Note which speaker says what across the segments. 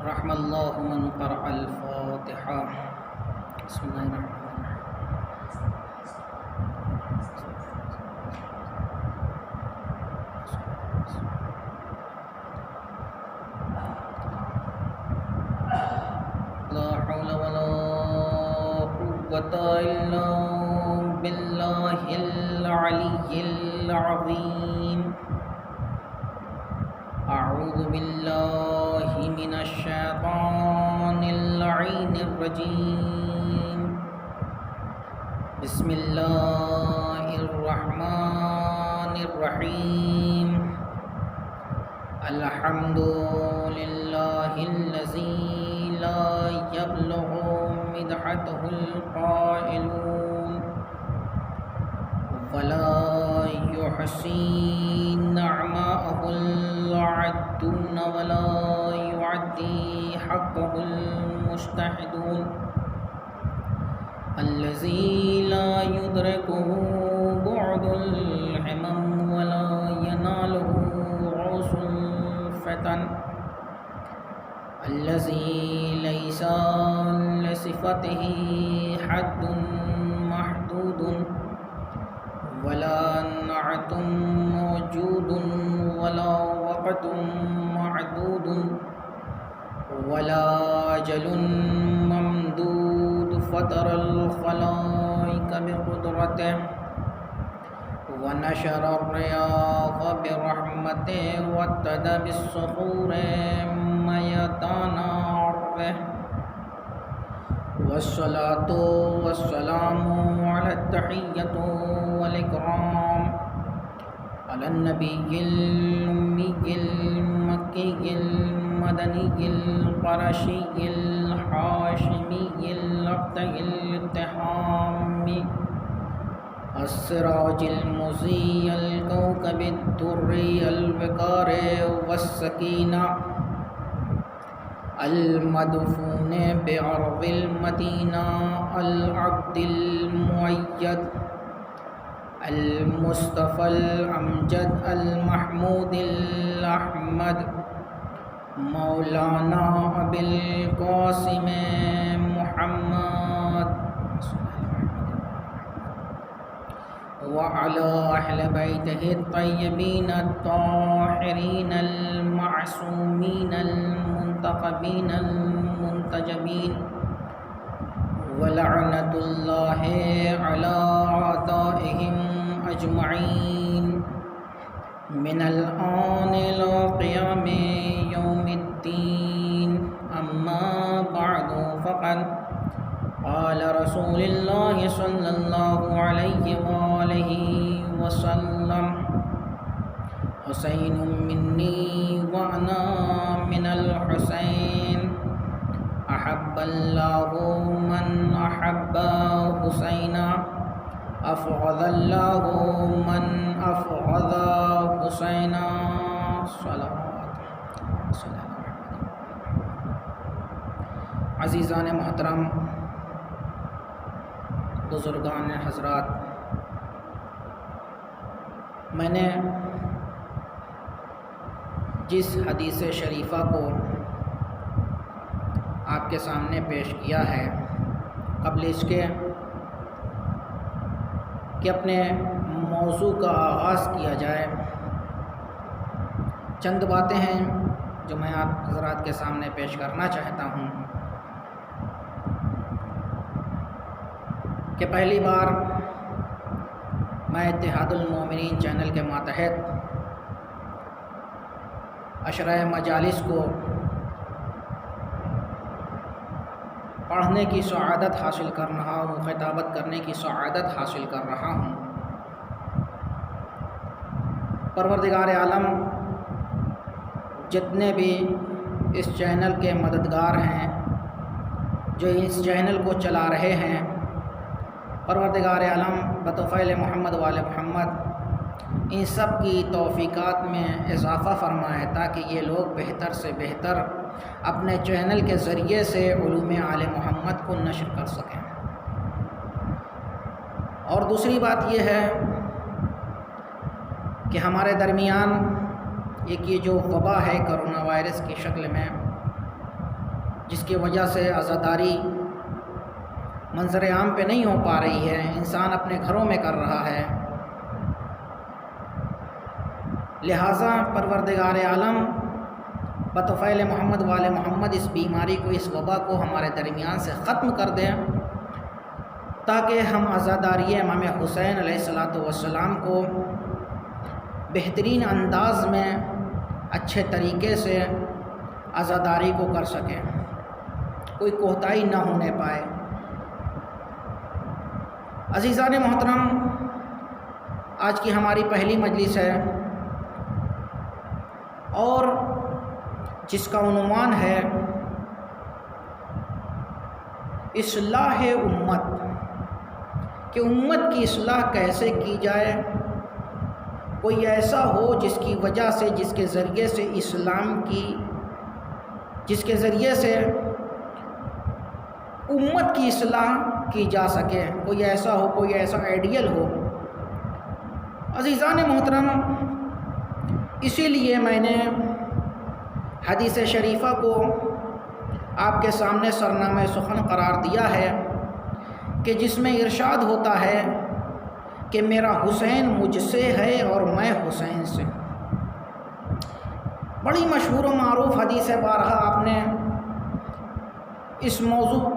Speaker 1: رحم الله من قرأ الفاتحة. بسم الله الرحمن الرحيم. لا حول ولا قوة إلا بالله العلي العظيم. أعوذ بالله من الشيطان اللعين الرجيم. بسم الله الرحمن الرحيم. الحمد لله الذي لا يبلغ مدحته القائلون ولا يحصي نعماءه العادون ولا يعدي حقه المجتهدون. الذي لا يدركه بعد الهمم ولا يناله عوص الفتن. الذي ليس لصفته حد محدود ولا نعت موجود ولا وقت معدود ولا أجل ممدود. فطر الخلائق بقدرته ونشر الرياح برحمته وابتدى بالصخور ميدان عرضه. والصلاة والسلام على التحية والإكرام على النبي الأمي المكي المدني القرشي الحاشمي الأقطع الالتحامي السراج المضيء الكوكب الدري الوقار والسكينة المدفون بعرض المدينة العبد المؤيد المصطفى الأمجد المحمود الأحمد مولانا أبي القاسم محمد وعلى أهل بيته الطيبين الطاهرين المعصومين المنتخبين المنتجبين. ولعنة الله على أعدائهم أجمعين من الآن إلى قيام يوم الدين. أما بعد فقد قال رسول الله صلى الله عليه وآله وسلم: حسين مني وأنا من الحسين. أحب الله من أحب حسينا. أفغض الله من أفغض حسينا. صلوات. عزیزان محترم، بزرگان حضرات، میں نے جس حدیث شریفہ کو آپ کے سامنے پیش کیا ہے، قبل اس کے کہ اپنے موضوع کا آغاز کیا جائے، چند باتیں ہیں جو میں آپ حضرات کے سامنے پیش کرنا چاہتا ہوں کہ پہلی بار میں اتحاد المومنین چینل کے ماتحت عشرہ مجالس کو پڑھنے کی سعادت حاصل کر رہا ہوں، خطابت کرنے کی سعادت حاصل کر رہا ہوں۔ پروردگار عالم جتنے بھی اس چینل کے مددگار ہیں، جو اس چینل کو چلا رہے ہیں، پروردگار عالم بطفیل محمد وآل محمد ان سب کی توفیقات میں اضافہ فرمائے تاکہ یہ لوگ بہتر سے بہتر اپنے چینل کے ذریعے سے علوم آل محمد کو نشر کر سکیں۔ اور دوسری بات یہ ہے کہ ہمارے درمیان ایک یہ جو وبا ہے کرونا وائرس کی شکل میں، جس کی وجہ سے عزاداری منظر عام پہ نہیں ہو پا رہی ہے، انسان اپنے گھروں میں کر رہا ہے۔ لہٰذا پروردگار عالم بطفیل محمد وال محمد اس بیماری کو، اس وبا کو ہمارے درمیان سے ختم کر دیں، تاکہ ہم عزاداری امام حسین علیہ السلام کو بہترین انداز میں اچھے طریقے سے عزاداری کو کر سکیں، کوئی کوتاہی نہ ہونے پائے۔ عزیزان محترم، آج کی ہماری پہلی مجلس ہے اور جس کا عنوان ہے اصلاح امت، کہ امت کی اصلاح کیسے کی جائے، کوئی ایسا ہو جس کی وجہ سے، جس کے ذریعے سے اسلام کی، جس کے ذریعے سے امت کی اصلاح کی جا سکے، کوئی ایسا ہو، کوئی ایسا آئیڈیل ہو۔ عزیزان محترم، اسی لیے میں نے حدیث شریفہ کو آپ کے سامنے سرنامہ سخن قرار دیا ہے، کہ جس میں ارشاد ہوتا ہے کہ میرا حسین مجھ سے ہے اور میں حسین سے۔ بڑی مشہور و معروف حدیث ہے، بارہا آپ نے اس موضوع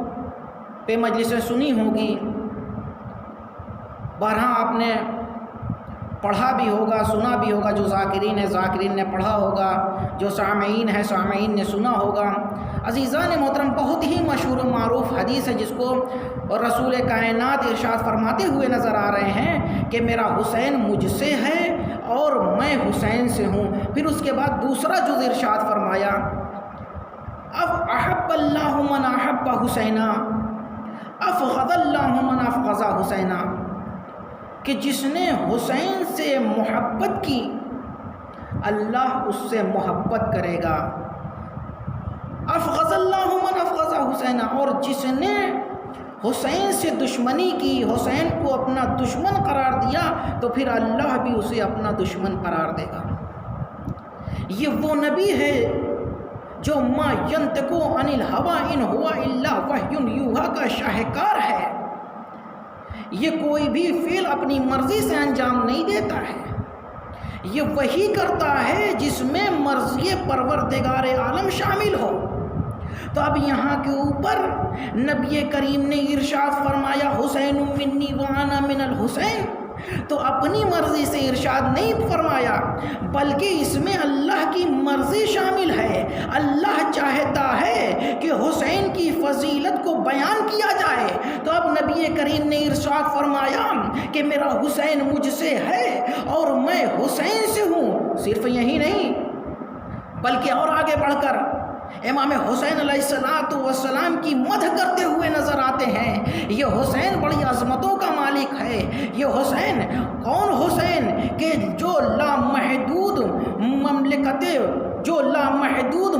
Speaker 1: پہ مجلسیں سنی ہوگی، بارہا آپ نے پڑھا بھی ہوگا، سنا بھی ہوگا، جو ذاکرین ہے ذاکرین نے پڑھا ہوگا، جو سامعین ہے سامعین نے سنا ہوگا۔ عزیزان محترم، بہت ہی مشہور و معروف حدیث ہے، جس کو رسول کائنات ارشاد فرماتے ہوئے نظر آ رہے ہیں کہ میرا حسین مجھ سے ہے اور میں حسین سے ہوں۔ پھر اس کے بعد دوسرا جز ارشاد فرمایا، احب اللہ من احب حسینا افغض اللہ من افغض حسینا، کہ جس نے حسین سے محبت کی اللہ اس سے محبت کرے گا۔ افغض اللہ من افغض حسینا، اور جس نے حسین سے دشمنی کی، حسین کو اپنا دشمن قرار دیا، تو پھر اللہ بھی اسے اپنا دشمن قرار دے گا۔ یہ وہ نبی ہے جو ما ینطق عن الہوی ان ہوا الا وحی یوحی کا شاہکار ہے۔ یہ کوئی بھی فعل اپنی مرضی سے انجام نہیں دیتا ہے، یہ وہی کرتا ہے جس میں مرضی پروردگار عالم شامل ہو۔ تو اب یہاں کے اوپر نبی کریم نے ارشاد فرمایا حسین منی وانا من الحسین، تو اپنی مرضی سے ارشاد نہیں فرمایا، بلکہ اس میں اللہ کی مرضی شامل ہے۔ اللہ چاہتا ہے کہ حسین کی فضیلت کو بیان کیا جائے، تو اب نبی کریم نے ارشاد فرمایا کہ میرا حسین مجھ سے ہے اور میں حسین سے ہوں۔ صرف یہی نہیں، بلکہ اور آگے بڑھ کر امام حسین علیہ السلام کی مدح کرتے ہوئے نظر آتے ہیں۔ یہ حسین بڑی عظمتوں کا مالک ہے۔ یہ حسین کون حسین کہ جو لامحدود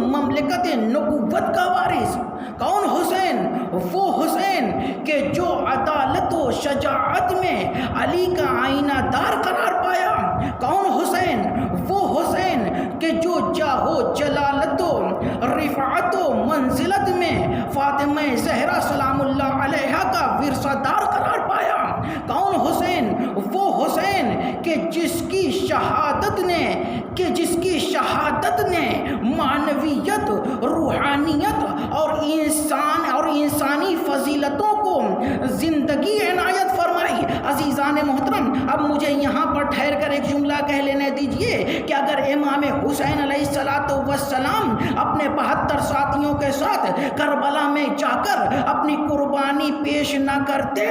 Speaker 1: مملکت نبوت کا وارث، کون حسین؟ وہ حسین کہ جو عدالت و شجاعت میں علی کا آئینہ دار قرار پایا۔ کون حسین؟ وہ حسین کہ جو جاہ و جلالت و رفعت و منزلت میں فاطمہ زہرا سلام اللہ علیہا کا ورثہ دار قرار پایا۔ کون حسین؟ وہ حسین کہ جس کی شہادت نے معنویت، روحانیت اور انسانی فضیلتوں کو زندگی عنایت فرمائی۔ عزیزان محترم، اب مجھے یہاں پر ٹھہر کر ایک جملہ کہہ لینے دیجئے کہ اگر امام حسین علیہ السلام اپنے 72 ساتھیوں کے ساتھ کربلا میں جا کر اپنی قربانی پیش نہ کرتے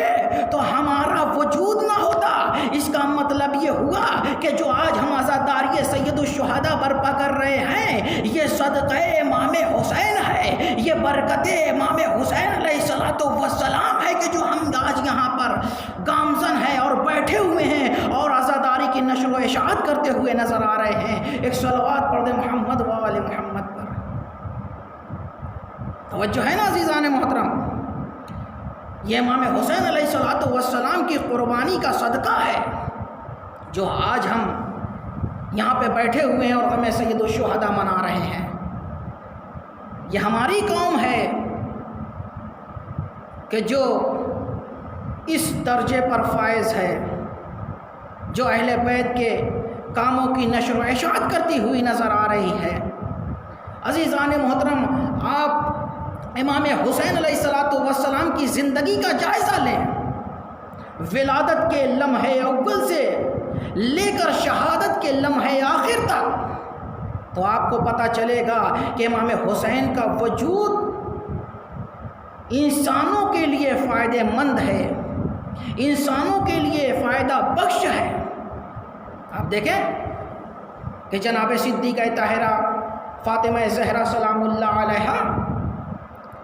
Speaker 1: تو ہمارا وجود نہ ہوتا۔ اس کا مطلب یہ ہوا کہ جو آج ہم عزاداری سید الشہداء برپا کر رہے ہیں، یہ صدقہ امام حسین ہے، یہ برکت امام حسین علیہ السلام ہے کہ جو ہم آج یہاں پر گامزن ہیں اور بیٹھے ہوئے ہیں اور عزاداری کی نشر و اشاعت کرتے ہوئے نظر آ رہے ہیں۔ ایک صلوات پڑھ دیں محمد و آل محمد پر۔ توجہ ہے نا عزیزان محترم، یہ امام حسین علیہ السلام کی قربانی کا صدقہ ہے جو آج ہم یہاں پہ بیٹھے ہوئے ہیں اور ہمیں سید الشہداء منا رہے ہیں۔ یہ ہماری قوم ہے کہ جو اس درجے پر فائز ہے، جو اہل بیت کے کاموں کی نشر و اشاعت کرتی ہوئی نظر آ رہی ہے۔ عزیزان محترم، آپ امام حسین علیہ السلام کی زندگی کا جائزہ لیں، ولادت کے لمحے اول سے لے کر شہادت کے لمحے آخر تک، تو آپ کو پتہ چلے گا کہ امام حسین کا وجود انسانوں کے لیے فائدہ مند ہے، انسانوں کے لیے فائدہ بخش ہے۔ آپ دیکھیں کہ جناب صدیقہ طاہرہ فاطمہ زہرا سلام اللہ علیہا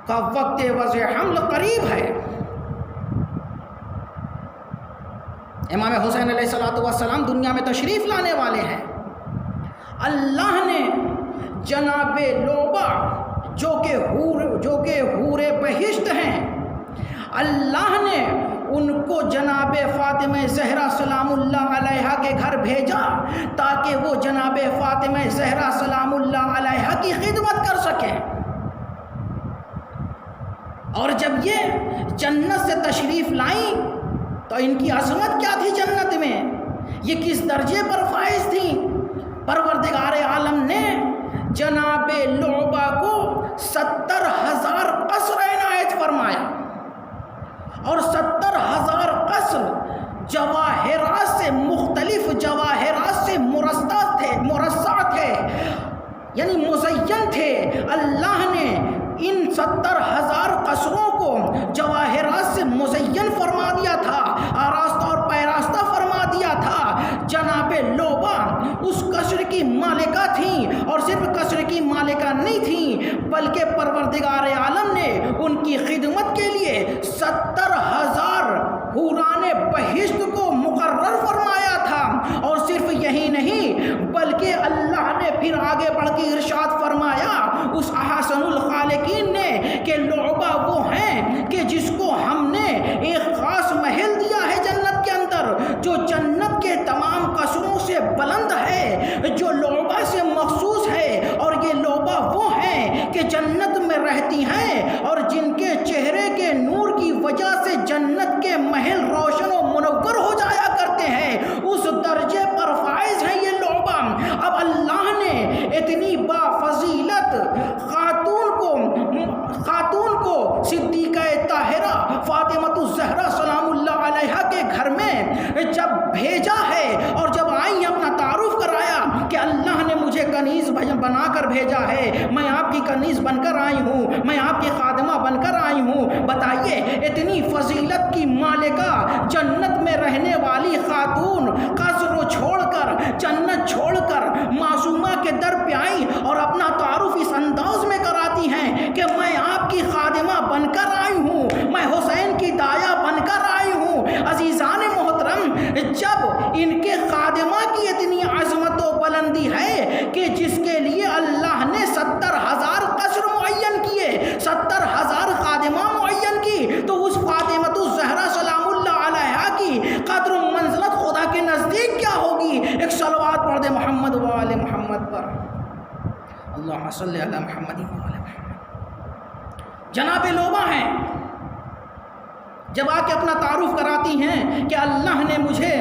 Speaker 1: کا وقت وضع حمل قریب ہے۔ امام حسین علیہ السلام دنیا میں تشریف لانے والے ہیں۔ اللہ نے جناب لعبہ جو کہ حور بہشت ہیں، اللہ نے ان کو جناب فاطمہ زہرا سلام اللہ علیہا کے گھر بھیجا تاکہ وہ جناب فاطمہ زہرا سلام اللہ علیہا کی خدمت کر سکیں۔ اور جب یہ جنت سے تشریف لائیں تو ان کی عظمت کیا تھی جنت میں، یہ کس درجے پر فائز تھیں۔ پروردگار عالم نے جناب لعبہ کو 70,000 قصر عنایت فرمایا، اور 70,000 قصر جواہرات سے، مختلف جواہرات سے مرصع تھے، یعنی مزین تھے۔ اللہ نے ان 70,000 قصروں کو جواہرات سے مزین فرما دیا تھا، آراستہ اور پیراستہ فرما دیا تھا۔ جناب لعبہ اس قصر کی مالکہ تھیں، اور صرف قصر کی مالکہ نہیں تھیں بلکہ پروردگار عالم نے ان کی خدمت کے لیے 70,000 حوران بہشت کو مقرر فرمایا تھا۔ اور صرف یہی نہیں بلکہ اللہ نے پھر آگے بڑھ کے ارشاد فرمایا اس احسن الخالقین نے کہ لعبہ وہ ہیں کہ جس کو ہم نے ایک خاص محل دیا ہے جنت کے اندر، جو جنت کے تمام قصروں سے بلند ہے، جو لعبہ سے مخصوص ہے۔ اور یہ لعبہ وہ ہیں کہ جنت میں رہتی ہیں اور جن کے چہرے کے نور کی وجہ سے جنت کے محل روشن و منور ہو جایا کرتے ہیں۔ اس درجے پر فائز ہے یہ لعبہ۔ اب اللہ نے اتنی بافضیلت خاتون کو صدیقہ طاہرہ فاطمہ الزہرا سلام اللہ علیہا کے گھر میں جب بھیجا ہے، اور جب آئی اپنا تعارف کرایا کہ اللہ نے مجھے کنیز بنا کر بھیجا ہے، میں آپ کی کنیز بن کر آئی ہوں، میں آپ کی خادمہ بن کر آئی ہوں۔ بتائیے اتنی فضیلت کی مالکہ، جنت میں رہنے والی خاتون قصر چھوڑ کر، جنت چھوڑ کر معصومہ کے در پہ آئی اور اپنا تعارف اس انداز میں کراتی ہیں کہ میں آپ کی خادمہ بن کر آئی ہوں، میں حسین کی دایا بن کر آئی ہوں۔ عزیزان محترم، جب ان کے خادمہ کی اتنی عظمت و بلندی ہے کہ جس کے لیے اللہ نے 70,000 قصر معین کیے، 70,000 خادمہ معین کی، تو اس فاطمہ الزہرا سلام اللہ علیہا کی قدر و منزلت خدا کے نزدیک کیا ہوگی؟ ایک صلوات پڑھ دے محمد و آل محمد پر، اللہم صلی علی محمد و آل محمد۔ جناب لعبہ ہیں، جب آ کے اپنا تعارف کراتی ہیں کہ اللہ نے مجھے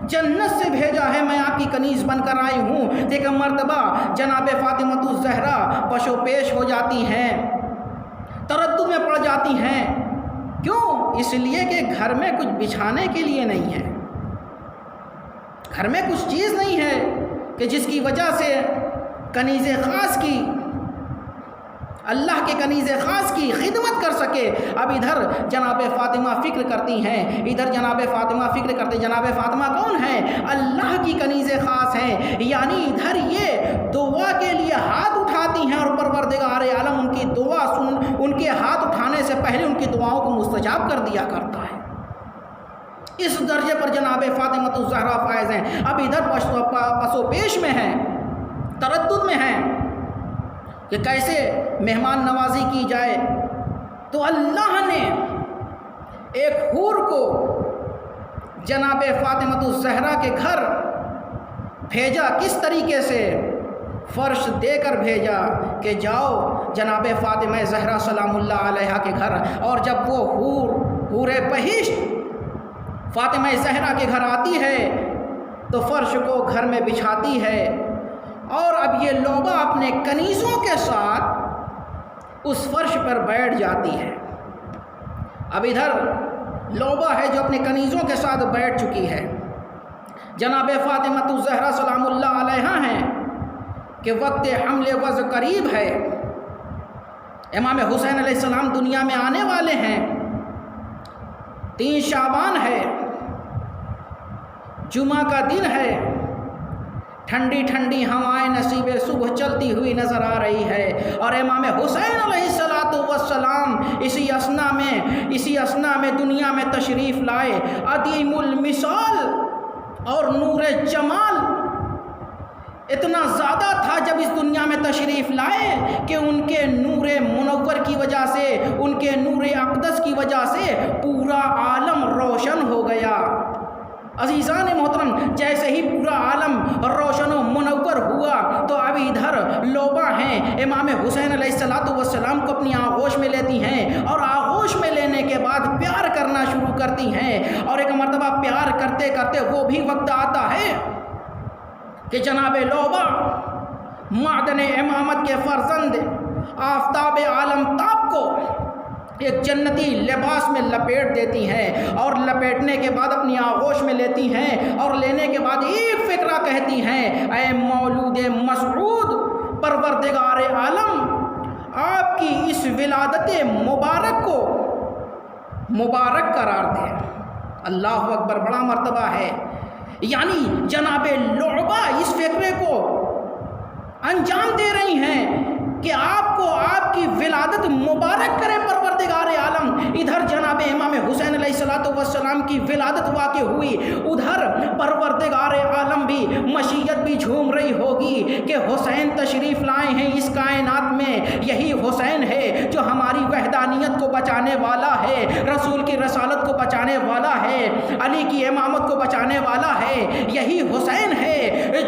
Speaker 1: جنت سے بھیجا ہے، میں آپ کی کنیز بن کر آئی ہوں، ایک مرتبہ جناب فاطمہ الزہرا پشو پیش ہو جاتی ہیں، تردد میں پڑ جاتی ہیں۔ کیوں؟ اس لیے کہ گھر میں کچھ بچھانے کے لیے نہیں ہے، گھر میں کچھ چیز نہیں ہے کہ جس کی وجہ سے کنیز خاص کی، اللہ کے کنیز خاص کی خدمت کر سکے۔ اب ادھر جناب فاطمہ فکر کرتی ہیں، ادھر جناب فاطمہ فکر کرتے، جناب فاطمہ کون ہیں؟ اللہ کی کنیز خاص ہیں، یعنی ادھر یہ دعا کے لیے ہاتھ اٹھاتی ہیں اور پروردگار عالم ان کی دعا ان کے ہاتھ اٹھانے سے پہلے ان کی دعاؤں کو مستجاب کر دیا کرتا ہے۔ اس درجے پر جناب فاطمہ الزہرا فائز ہیں۔ اب ادھر پسو پیش میں ہیں، تردد میں ہیں کہ کیسے مہمان نوازی کی جائے، تو اللہ نے ایک حور کو جناب فاطمہ الزہرا کے گھر بھیجا۔ کس طریقے سے؟ فرش دے کر بھیجا کہ جاؤ جناب فاطمہ زہرا سلام اللہ علیہا کے گھر۔ اور جب وہ حور بہشت فاطمہ زہرا کے گھر آتی ہے تو فرش کو گھر میں بچھاتی ہے، اور اب یہ لعبہ اپنے کنیزوں کے ساتھ اس فرش پر بیٹھ جاتی ہے۔ اب ادھر لعبہ ہے جو اپنے کنیزوں کے ساتھ بیٹھ چکی ہے، جناب فاطمہ الزہرا سلام اللہ علیہا ہیں کہ وقت حمل وضع قریب ہے، امام حسین علیہ السلام دنیا میں آنے والے ہیں، 3 شعبان ہے، جمعہ کا دن ہے، ٹھنڈی ٹھنڈی ہوائیں نصیب صبح چلتی ہوئی نظر آ رہی ہے، اور امام حسین علیہ السلام اسی اسنا میں دنیا میں تشریف لائے۔ عدیم المثال اور نور جمال اتنا زیادہ تھا جب اس دنیا میں تشریف لائے کہ ان کے نور منور کی وجہ سے، ان کے نور اقدس کی وجہ سے پورا عالم روشن ہو گیا۔ عزیزان محترم، جیسے ہی پورا عالم روشن و منور ہوا تو اب ادھر لعبہ ہیں امام حسین علیہ السلام کو اپنی آغوش میں لیتی ہیں، اور آغوش میں لینے کے بعد پیار کرنا شروع کرتی ہیں، اور ایک مرتبہ پیار کرتے کرتے وہ بھی وقت آتا ہے کہ جناب لعبہ معدن امامت کے فرزند آفتاب عالم تاب کو ایک جنتی لباس میں لپیٹ دیتی ہیں، اور لپیٹنے کے بعد اپنی آغوش میں لیتی ہیں، اور لینے کے بعد ایک فقرہ کہتی ہیں: اے مولود مسعود، پروردگار عالم آپ کی اس ولادت مبارک کو مبارک قرار دے۔ اللہ اکبر، بڑا مرتبہ ہے۔ یعنی جناب لعبہ اس فقرے کو انجام دے رہی ہیں کہ آپ کو آپ کی ولادت مبارک کرے پروردگار عالم۔ ادھر جناب امام حسین علیہ السلام کی ولادت واقع ہوئی، ادھر پروردگار عالم بھی مشیت بھی جھوم رہی ہوگی کہ حسین تشریف لائے ہیں اس کائنات میں، یہی حسین ہے جو ہماری وحدانیت کو بچانے والا ہے، رسول کی رسالت کو بچانے والا ہے، علی کی امامت کو بچانے والا ہے، یہی حسین ہے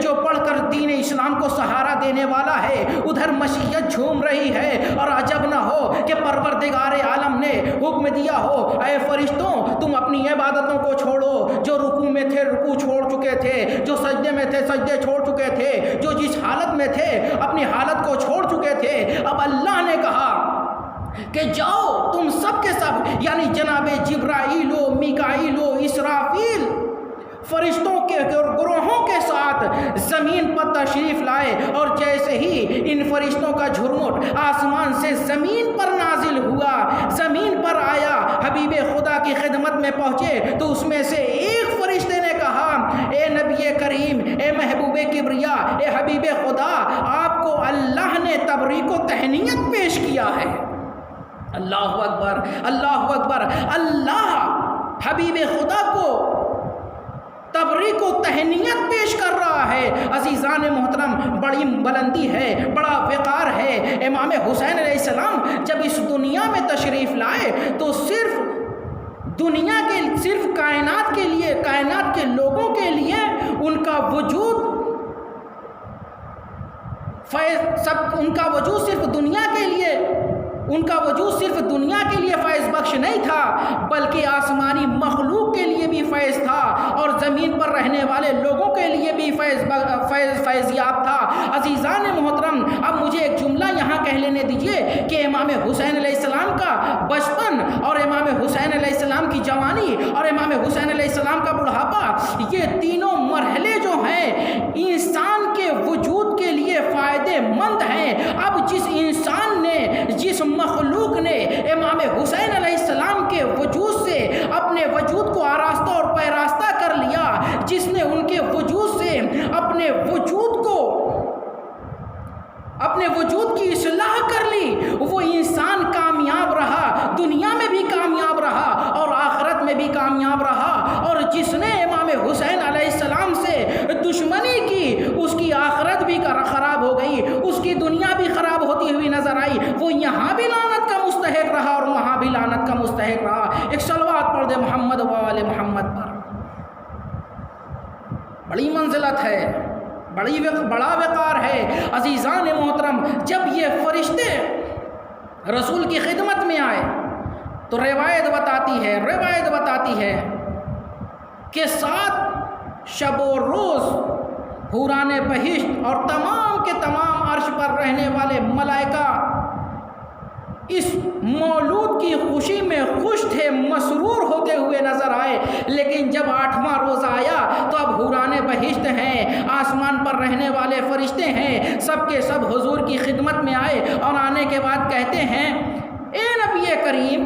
Speaker 1: جو پڑھ کر دین اسلام کو سہارا دینے والا ہے۔ ادھر مشیت جھوم رہی ہے، اور عجب نہ ہو کہ پروردگار عالم نے حکم دیا ہو: اے فرشتوں، تم اپنی عبادتوں کو چھوڑو، جو رکوع میں تھے رکوع چھوڑ چکے تھے، جو سجدے میں تھے سجدے چھوڑ چکے تھے، جو جس حالت میں تھے اپنی حالت کو چھوڑ چکے تھے۔ اب اللہ نے کہا کہ جاؤ تم سب کے سب، یعنی جناب جبرائیل و میکائیل و اسرافیل فرشتوں کے گروہوں کے ساتھ زمین پر تشریف لائے، اور جیسے ہی ان فرشتوں کا جھرمٹ آسمان سے زمین پر نازل ہوا، زمین پر آیا، حبیب خدا کی خدمت میں پہنچے تو اس میں سے ایک فرشتے نے کہا: اے نبی کریم، اے محبوب کبریا، اے حبیب خدا، آپ کو اللہ نے تبریک و تہنیت پیش کیا ہے۔ اللہ اکبر، اللہ اکبر، اللہ حبیب خدا کو تبریک و تہنیت پیش کر رہا ہے۔ عزیزان محترم، بڑی بلندی ہے، بڑا وقار ہے۔ امام حسین علیہ السلام جب اس دنیا میں تشریف لائے تو صرف دنیا کے، صرف کائنات کے لیے، کائنات کے لوگوں کے لیے ان کا وجود صرف دنیا کے لیے فیض بخش نہیں تھا، بلکہ آسمانی مخلوق کے لیے بھی فیض تھا، اور زمین پر رہنے والے لوگوں کے لیے بھی فیضیاب تھا۔ عزیزان محترم، اب مجھے ایک جملہ یہاں کہہ لینے دیجئے کہ امام حسین علیہ السلام کا بچپن، اور امام حسین علیہ السلام کی جوانی، اور امام حسین علیہ السلام کا بڑھاپا، یہ تینوں مرحلے جو ہیں انسان کے وجود کے لیے فائدے مند ہیں۔ اب جس انسان نے، جس مخلوق نے امام حسین علیہ السلام کے وجود سے اپنے وجود کو آراستہ اور پیراستہ کر لیا، جس نے ان کے وجود سے اپنے وجود کی اصلاح کر لی، وہ انسان کامیاب رہا، دنیا میں بھی کامیاب رہا اور آخرت میں بھی کامیاب رہا۔ اور جس نے امام حسین علیہ السلام سے دشمنی کی، اس کی آخرت بھی خراب ہو گئی، اس کی دنیا بھی خراب ہوتی ہوئی نظر آئی، وہ یہاں بھی لعنت کا مستحق رہا اور وہاں بھی لعنت کا مستحق رہا۔ ایک صلوات پڑھ دے محمد و آل محمد پر۔ بڑی منزلت ہے، بڑا وقار ہے۔ عزیزان محترم، جب یہ فرشتے رسول کی خدمت میں آئے تو روایت بتاتی ہے کہ 7 شب و روز حوران بہشت اور تمام کے تمام عرش پر رہنے والے ملائکہ اس مولود کی خوشی میں خوش تھے، مسرور ہوتے ہوئے نظر آئے۔ لیکن جب 8واں روز آیا تو اب حوران بہشت ہیں، آسمان پر رہنے والے فرشتے ہیں، سب کے سب حضور کی خدمت میں آئے اور آنے کے بعد کہتے ہیں، اے نبی کریم،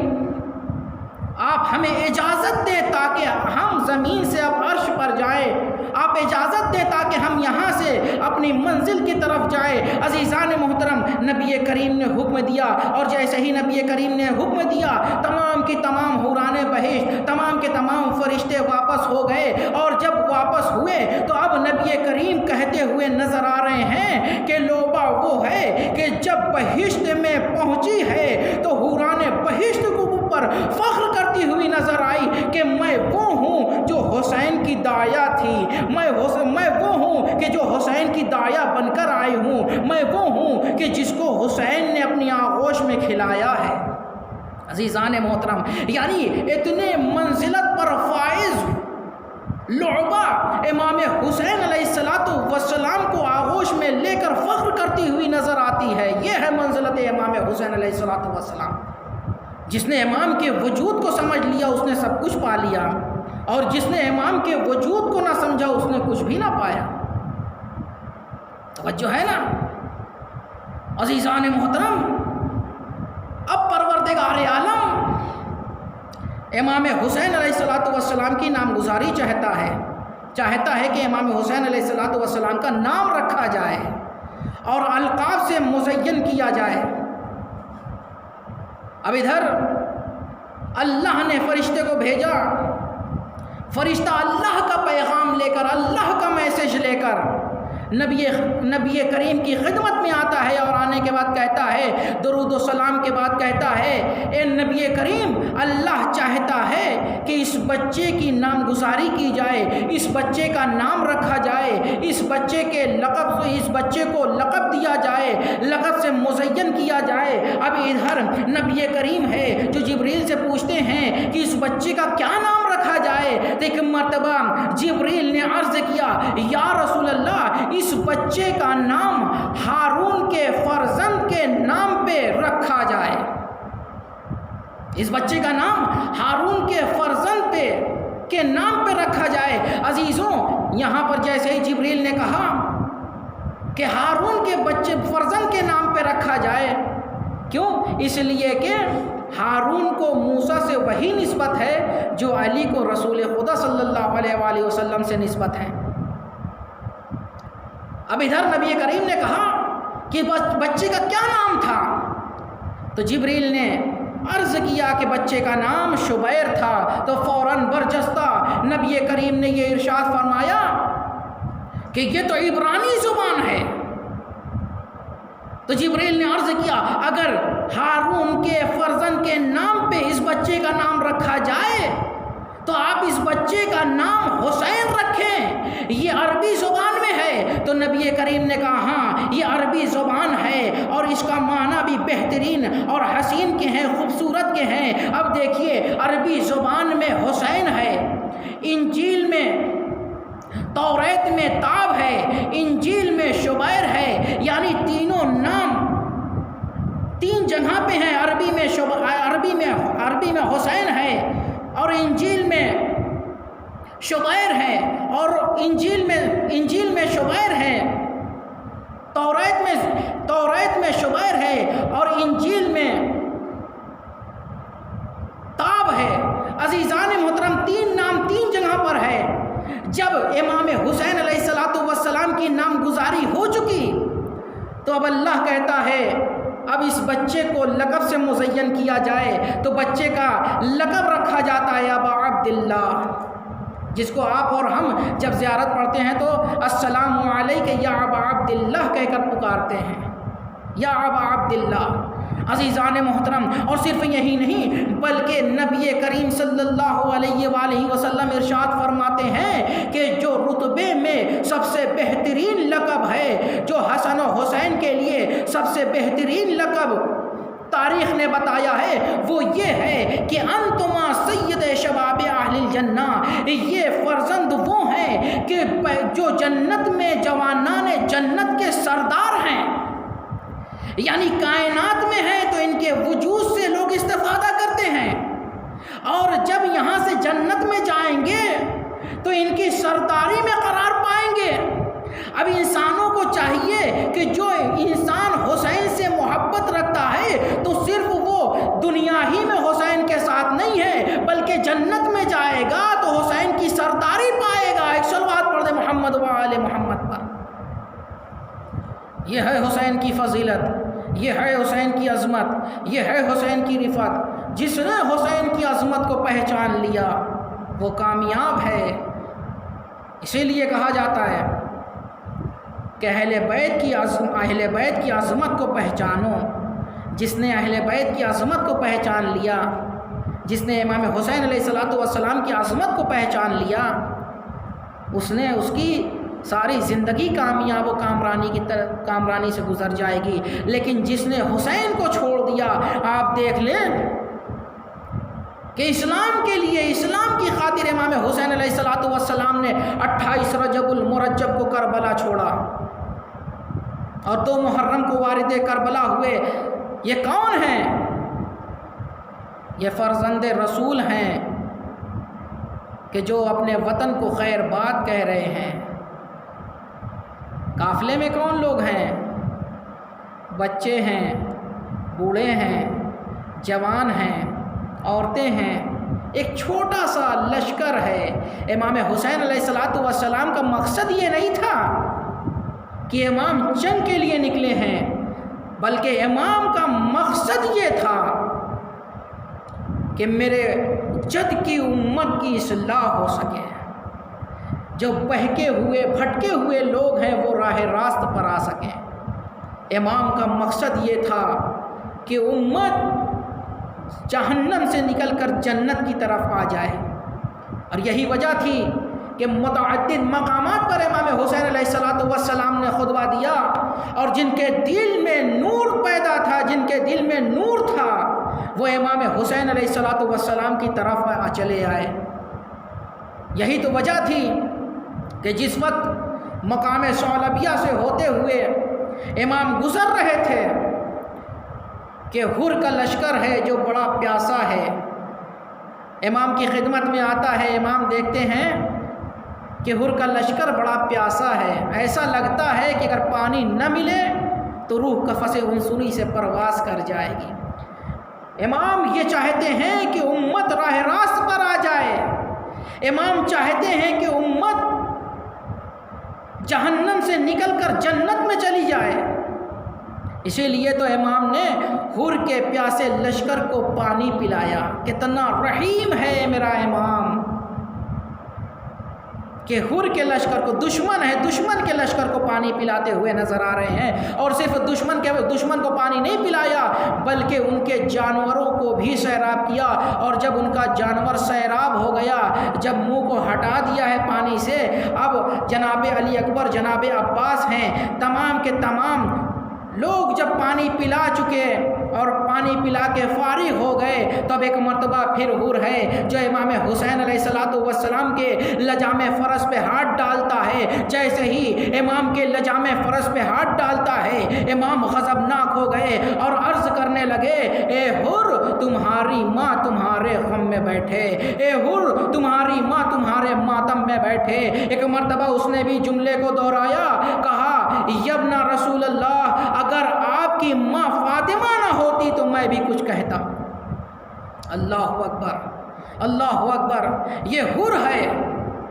Speaker 1: آپ ہمیں اجازت دیں تاکہ ہم زمین سے اب عرش پر جائیں، آپ اجازت دیں تاکہ ہم یہاں سے اپنی منزل کی طرف جائیں۔ عزیزان محترم، نبی کریم نے حکم دیا، اور جیسے ہی نبی کریم نے حکم دیا تمام کی تمام حوران بہشت، تمام کے تمام فرشتے واپس ہو گئے۔ اور جب واپس ہوئے تو اب نبی کریم کہتے ہوئے نظر آ رہے ہیں کہ لوبا وہ ہے کہ جب بہشت میں پہنچی ہے تو حوران بہشت کو اوپر فخر کرتی ہوئی نظر آئی کہ میں وہ ہوں جو حسین کی دایا تھی، میں وہ ہوں کہ جو حسین کی دایا بن کر آئی ہوں، میں وہ ہوں کہ جس کو حسین نے اپنی آغوش میں کھلایا ہے۔ عزیزان محترم، یعنی اتنے منزلت پر فائز لعبہ امام حسین علیہ السلام کو آغوش میں لے کر فخر کرتی ہوئی نظر آتی ہے۔ یہ ہے منزلت امام حسین علیہ السلام۔ جس نے امام کے وجود کو سمجھ لیا اس نے سب کچھ پا لیا، اور جس نے امام کے وجود کو نہ سمجھا اس نے کچھ بھی نہ پایا۔ توجہ ہے نا عزیزان محترم؟ اب پروردگار عالم امام حسین علیہ السلام کی نامگزاری چاہتا ہے کہ امام حسین علیہ السلام کا نام رکھا جائے اور القاب سے مزین کیا جائے۔ اب ادھر اللہ نے فرشتے کو بھیجا، فرشتہ اللہ کا پیغام لے کر، اللہ کا میسج لے کر نبی کریم کی خدمت میں آتا ہے، اور آنے کے بعد کہتا ہے، درود و سلام کے بعد کہتا ہے، اے نبی کریم، اللہ چاہتا ہے کہ اس بچے کی نامگزاری کی جائے، اس بچے کا نام رکھا جائے، اس بچے کو لقب دیا جائے، لقب سے مزین کیا جائے۔ اب ادھر نبی کریم ہے جو جبریل سے پوچھتے ہیں کہ اس بچے کا کیا نام رکھا جائے۔ ایک مرتبہ جبریل نے عرض کیا، یا رسول اللہ، اس بچے کا نام ہارون کے فرزند کے نام پہ رکھا جائے، اس بچے کا نام ہارون کے فرزند کے نام پہ رکھا جائے۔ عزیزوں، یہاں پر جیسے ہی جبریل نے کہا کہ ہارون کے بچے فرزند کے نام پہ رکھا جائے، کیوں؟ اس لیے کہ ہارون کو موسیٰ سے وہی نسبت ہے جو علی کو رسول خدا صلی اللہ علیہ وآلہ وسلم سے نسبت ہے۔ اب ادھر نبی کریم نے کہا کہ بچے کا کیا نام تھا، تو جبریل نے عرض کیا کہ بچے کا نام شبیر تھا، تو فوراً برجستہ نبی کریم نے یہ ارشاد فرمایا کہ یہ تو عبرانی زبان ہے۔ تو جبریل نے عرض کیا، اگر ہارون کے فرزند کے نام پہ اس بچے کا نام رکھا جائے تو آپ اس بچے کا نام حسین رکھیں، یہ عربی زبان میں ہے۔ تو نبی کریم نے کہا، ہاں یہ عربی زبان ہے اور اس کا معنی بھی بہترین اور حسین کے ہیں، خوبصورت کے ہیں۔ اب دیکھیے، عربی زبان میں حسین ہے، انجیل میں توریت میں تاب ہے، انجیل میں شبیر ہے، یعنی تینوں نام 3 جگہ پہ ہیں۔ عربی میں حسین ہے، اور انجیل میں شبیر ہے، اور انجیل میں شبیر ہے، توریت میں شبیر ہے، اور انجیل میں تاب ہے۔ عزیزان محترم، 3 نام 3 جگہ پر ہے۔ جب امام حسین علیہ السلام کی نامگزاری ہو چکی تو اب اللہ کہتا ہے اب اس بچے کو لقب سے مزین کیا جائے، تو بچے کا لقب رکھا جاتا ہے ابا عبداللہ، جس کو آپ اور ہم جب زیارت پڑھتے ہیں تو السلام علیک یا ابا عبداللہ کہہ کر پکارتے ہیں، یا ابا عبداللہ۔ عزیزان محترم، اور صرف یہی نہیں بلکہ نبی کریم صلی اللہ علیہ وآلہ وسلم ارشاد فرماتے ہیں کہ جو رتبے میں سب سے بہترین لقب ہے، جو حسن و حسین کے لیے سب سے بہترین لقب تاریخ نے بتایا ہے، وہ یہ ہے کہ انتما سید شباب اہل الجنہ، یہ فرزند وہ ہیں کہ جو جنت میں جوانان جنت کے سردار ہیں، یعنی کائنات میں ہیں تو ان کے وجود سے لوگ استفادہ کرتے ہیں، اور جب یہاں سے جنت میں جائیں گے تو ان کی سرداری میں قرار پائیں گے۔ اب انسانوں کو چاہیے کہ جو انسان حسین سے محبت رکھتا ہے تو صرف وہ دنیا ہی میں حسین کے ساتھ نہیں ہے بلکہ جنت میں جائے گا تو حسین کی سرداری پائے گا۔ ایک صلوات پڑھ دے محمد و آل محمد پر۔ یہ ہے حسین کی فضیلت، یہ ہے حسین کی عظمت، یہ ہے حسین کی رفعت۔ جس نے حسین کی عظمت کو پہچان لیا وہ کامیاب ہے۔ اسی لیے کہا جاتا ہے کہ اہل بیت کی عظمت کو پہچانو۔ جس نے اہل بیت کی عظمت کو پہچان لیا، جس نے امام حسین علیہ السلام کی عظمت کو پہچان لیا، اس کی ساری زندگی کامیاب و کامرانی سے گزر جائے گی۔ لیکن جس نے حسین کو چھوڑ دیا، آپ دیکھ لیں کہ اسلام کے لیے، اسلام کی خاطر امام حسین علیہ السلام نے 28 رجب المرجب کو کربلا چھوڑا اور 2 محرم کو وارد کربلا ہوئے۔ یہ کون ہیں؟ یہ فرزند رسول ہیں کہ جو اپنے وطن کو خیر بات کہہ رہے ہیں۔ قافلے میں کون لوگ ہیں؟ بچے ہیں، بوڑھے ہیں، جوان ہیں، عورتیں ہیں، ایک چھوٹا سا لشکر ہے۔ امام حسین علیہ السلام کا مقصد یہ نہیں تھا کہ امام جنگ کے لیے نکلے ہیں، بلکہ امام کا مقصد یہ تھا کہ میرے جد کی امت کی اصلاح ہو سکے، جو بہکے ہوئے بھٹکے ہوئے لوگ ہیں وہ راہ راست پر آ سکیں۔ امام کا مقصد یہ تھا کہ امت جہنم سے نکل کر جنت کی طرف آ جائے، اور یہی وجہ تھی کہ متعدد مقامات پر امام حسین علیہ السلام نے خطبہ دیا، اور جن کے دل میں نور پیدا تھا، جن کے دل میں نور تھا، وہ امام حسین علیہ السلام کی طرف چلے آئے۔ یہی تو وجہ تھی کہ جس وقت مقام ثعلبیہ سے ہوتے ہوئے امام گزر رہے تھے کہ حر کا لشکر ہے جو بڑا پیاسا ہے، امام کی خدمت میں آتا ہے۔ امام دیکھتے ہیں کہ حر کا لشکر بڑا پیاسا ہے، ایسا لگتا ہے کہ اگر پانی نہ ملے تو روح قفس عنصری سے پرواز کر جائے گی۔ امام یہ چاہتے ہیں کہ امت راہ راست پر آ جائے، امام چاہتے ہیں کہ امت جہنم سے نکل کر جنت میں چلی جائے۔ اسی لیے تو امام نے حر کے پیاسے لشکر کو پانی پلایا۔ کتنا رحیم ہے میرا امام کہ حر کے لشکر کو، دشمن ہے، دشمن کے لشکر کو پانی پلاتے ہوئے نظر آ رہے ہیں۔ اور صرف دشمن کو پانی نہیں پلایا بلکہ ان کے جانوروں کو بھی سیراب کیا، اور جب ان کا جانور سیراب ہو گیا، جب منہ کو ہٹا دیا ہے پانی سے، اب جناب علی اکبر، جناب عباس ہیں، تمام کے تمام لوگ جب پانی پلا چکے اور پانی پلا کے فارغ ہو گئے، تب ایک مرتبہ پھر حر ہے جو امام حسین علیہ السلام کے لجام فرس پہ ہاتھ ڈالتا ہے۔ جیسے ہی امام کے لجام فرس پہ ہاتھ ڈالتا ہے، امام غضبناک ہو گئے اور عرض کرنے لگے، اے حر تمہاری ماں تمہارے غم میں بیٹھے، اے حر تمہاری ماں تمہارے ماتم میں بیٹھے۔ ایک مرتبہ اس نے بھی جملے کو دہرایا، کہا یبنا رسول اللہ، اگر آپ کی ماں فاطمہ نہ ہوتی تو میں بھی کچھ کہتا۔ اللہ اکبر، اللہ اکبر۔ یہ حر ہے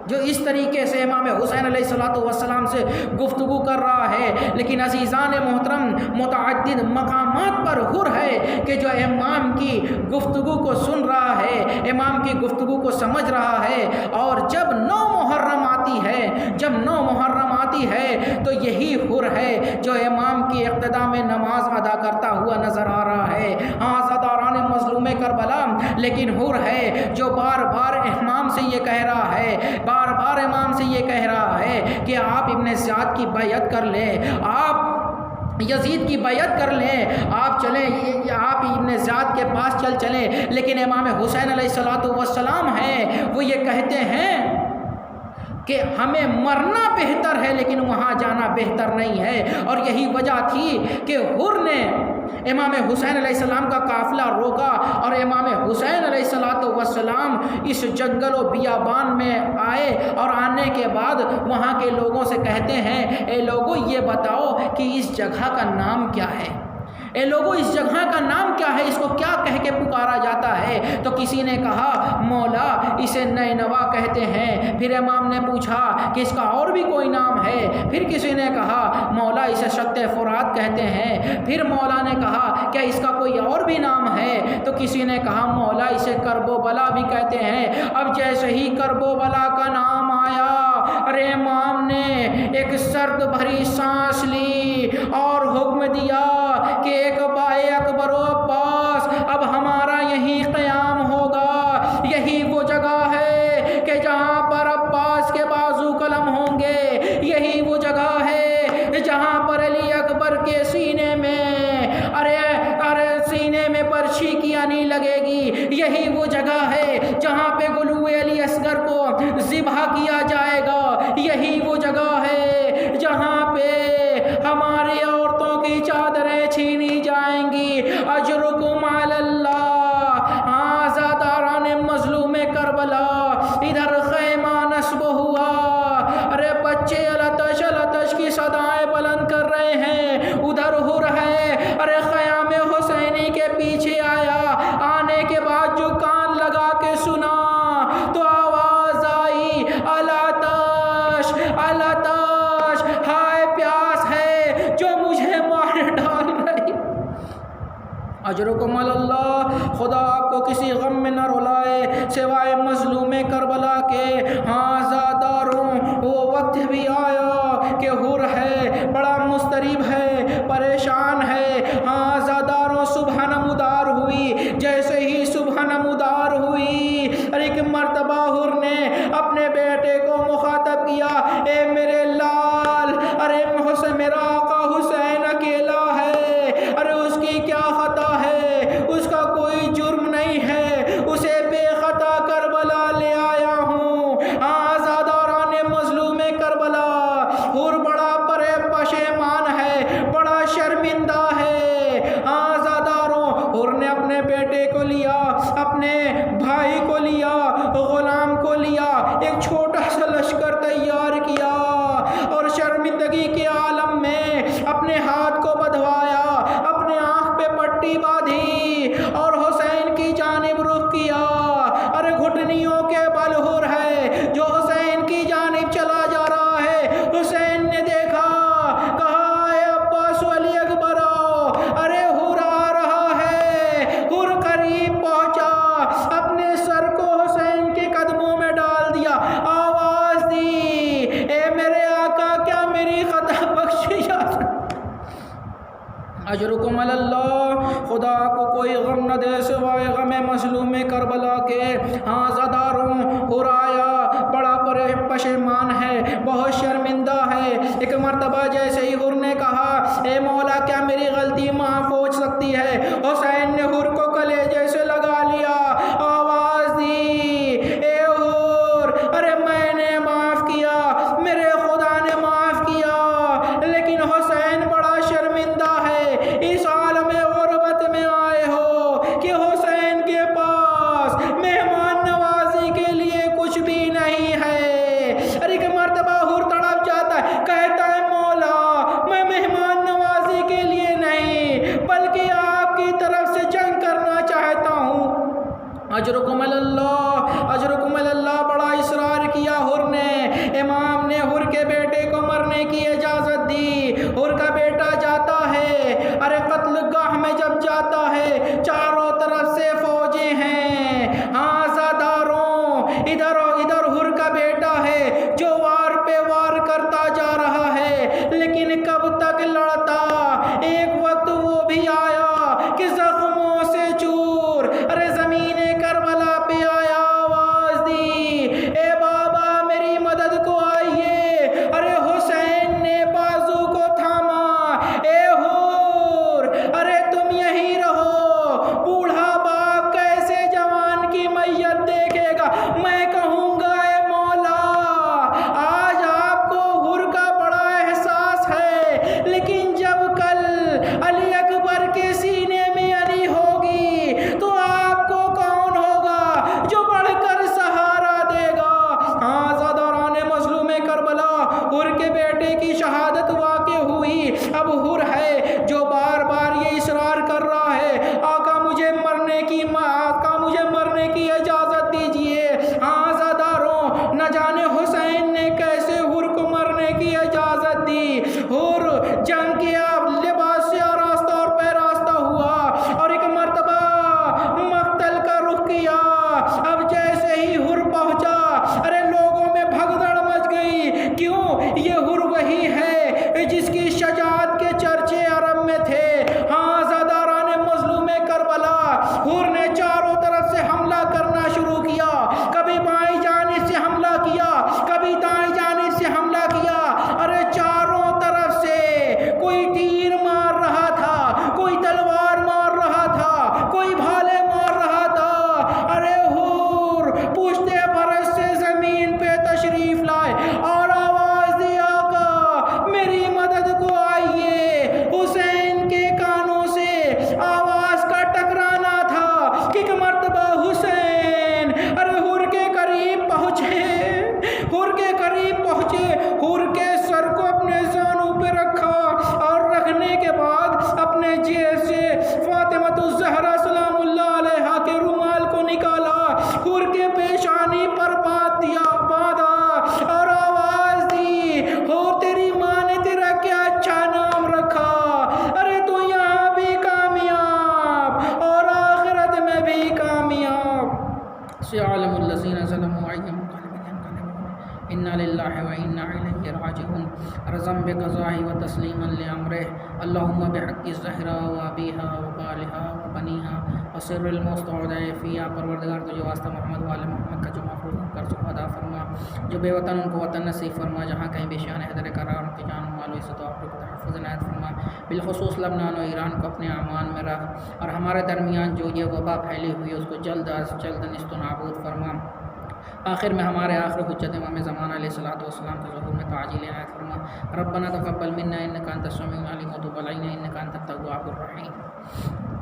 Speaker 1: جو اس طریقے سے امام حسین علیہ السلام سے گفتگو کر رہا ہے۔ لیکن عزیزان محترم، متعدد مقامات پر حر ہے کہ جو امام کی گفتگو کو سن رہا ہے، امام کی گفتگو کو سمجھ رہا ہے، اور جب 9 محرم آتی ہے، جب 9 محرم آتی ہے تو یہی حر ہے جو امام کی اقتداء میں نماز ادا کرتا ہوا نظر آ رہا لیکن حر ہے جو بار بار امام سے یہ کہہ رہا ہے، بار بار امام سے یہ کہہ رہا ہے کہ آپ ابن زیاد کی بیعت کر لیں، آپ یزید کی بیعت کر لیں، آپ چلیں، آپ ابن زیاد کے پاس چلیں، لیکن امام حسین علیہ السلام ہیں وہ یہ کہتے ہیں کہ ہمیں مرنا بہتر ہے لیکن وہاں جانا بہتر نہیں ہے۔ اور یہی وجہ تھی کہ حر نے امام حسین علیہ السلام کا قافلہ روکا اور امام حسین علیہ السلام اس جنگل و بیابان میں آئے، اور آنے کے بعد وہاں کے لوگوں سے کہتے ہیں اے لوگوں یہ بتاؤ کہ اس جگہ کا نام کیا ہے، اے لوگوں اس جگہ کا نام کیا ہے، اس کو کیا کہہ کے پکارا جاتا ہے؟ تو کسی نے کہا مولا اسے نینوا کہتے ہیں۔ پھر امام نے پوچھا کہ اس کا اور بھی کوئی نام ہے؟ پھر کسی نے کہا مولا اسے شط فرات کہتے ہیں۔ پھر مولا نے کہا کیا اس کا کوئی اور بھی نام ہے؟ تو کسی نے کہا مولا اسے کرب و بلا بھی کہتے ہیں۔ اب جیسے ہی کرب و بلا کا نام آیا، ارے امام نے ایک سرد بھری سانس لی اور حکم دیا کہ ایک بائے اکبر و عباس اب ہمارا یہی قیام ہوگا۔ یہی وہ جگہ ہے کہ جہاں پر عباس کے بازو قلم ہوں گے، یہی وہ جگہ ہے جہاں پر علی اکبر کے سینے میں ارے سینے میں پرچھی کیا نہیں لگے گی، یہی وہ جگہ ہے جہاں پہ گلو علی اصغر کو ذبح کیا جائے گا، یہی وہ جگہ ہے جہاں پہ ہماری عورتوں کی چادریں چھینی جائیں گی۔ اجرکم علی اللہ، آزاداران مظلوم کربلا، ادھر خیمہ نصب ہوا، ارے بچے التش کی صدائیں بلند کر رہے ہیں، ادھر حر ہے، ارے خیام حسینی کے پیچھے آیا، آنے کے بعد جو کان لگا کے سنا تو آواز آئی التش التش، ہائے پیاس ہے جو مجھے مار ڈال رہی۔ اجرکم اللہ، خدا آپ کو کسی غم میں نہ رلائے سوائے مظلوم کربلا کے۔ ہاں زاداروں وہ وقت بھی آیا کہ حر ہے، بڑا مضطرب ہے، پریشان ہے۔ ہاں زاداروں صبح نمودار ہوئی، جیسے ہی صبح نمودار ہوئی ایک مرتبہ حر نے اپنے بیٹے کو مخاطب کیا، اے میرے لال، ارے میرا آقا حسین اکیلا ہے، ارے اس کی کیا خطا ہے، اس کا کوئی جرم نہیں ہے، اسے بے خطا کربلا لے آیا ہوں۔ آزاداران مظلوم کربلا، حر بڑا پشیمان ہے، بڑا شرمندہ ہے۔ آزاداروں، حر نے اپنے بیٹے کو لیا، اپنے بھائی کو لیا، غلام کو لیا، ایک چھوٹا سا لشکر تیار کیا اور شرمندگی کے عالم میں اپنے ہاتھ کو بدھوایا، اپنے آنکھ پہ پٹی باندھی اور حسین کی جانب رخ کیا۔ ارے گھٹنیوں کے بل حر ہے جو حسین کی جانب چلا جا رہا ہے۔ حسین نے دیکھا، کہا اے عباس و علی اکبر، ارے حر آ رہا ہے۔ حر قریب پہنچا، اپنے سر کو حسین کے قدموں میں ڈال دیا، آواز دی اے میرے آقا کیا میری خطا بخشی جا سکتی؟ اجرکم علی اللہ، خدا کو کوئی غم نہ دے سوائے غم مظلوم کربلا کے۔ ہاں زاداروں، حر آیا، بڑا پشیمان ہے، بہت شرمندہ ہے۔ ایک مرتبہ جیسے ہی حر نے کہا اے مولا کیا میری غلطی معاف ہو سکتی ہے، حسین نے حر کو کلیجے سے لگا لیا، آواز دی اے حر، ارے میں نے معاف کیا، میرے خدا نے معاف کیا، لیکن حسین بڑا شرمندہ ہے، اس عالم غربت میں آئے ہو کہ حسین کے پاس مہمان نوازی کے لیے کچھ بھی نہیں ہے۔ ارے ایک مرتبہ حر تڑپ جاتا ہے، کہتا ہے مولا میں مہمان نوازی کے لیے نہیں بلکہ آپ کی طرف سے جنگ کرنا چاہتا ہوں۔ اجرکم علی اللہ، اجرکم علی اللہ، بڑا اصرار کیا حر نے۔ امام نے حر کے بیٹے کو مرنے کی اجازت دی۔ حر کا بیٹا جاتا ہے، ارے قتل گاہ میں جب جاتا ہے چاروں طرف سے فوجیں ہیں۔ ہاں زاداروں، ادھر حر کا بیٹا ہے جو وار پہ وار کرتا جا رہا ہے، لیکن کب تک لڑتا؟ ایک وقت وہ بھی آیا کہ زخموں سے چور، ارے زمین للہ وإنا إلیہ راجعون رضا بقضائہ وتسلیما لأمرہ اللہم بحق الزہرا وابیہا وبالہا وبنیہا وسر المستودع فیہا پروردگار تجھے واسطہ محمد وآل محمد کا جو مفروض کر چکا ادا فرما، جو بے وطن ان کو وطن نصیب فرما، جہاں کہیں بے شان حیدر قرار ان کی جان و مال و عزت و آبرو کو تحفظ عنایت فرما، بالخصوص لبنان و ایران کو اپنے امان میں رکھ، اور ہمارے درمیان جو یہ وبا پھیلی ہوئی ہے اس کو جلد از جلد نیست و نابود فرما۔ آخر میں ہمارے آخر حجت امام زمان علیہ الصلوۃ والسلام کے ظہور میں تعجیل عنایت فرما۔ ربنا تقبل منا انک انت السمیع العلیم وتب علینا انک انت التواب الرحیم۔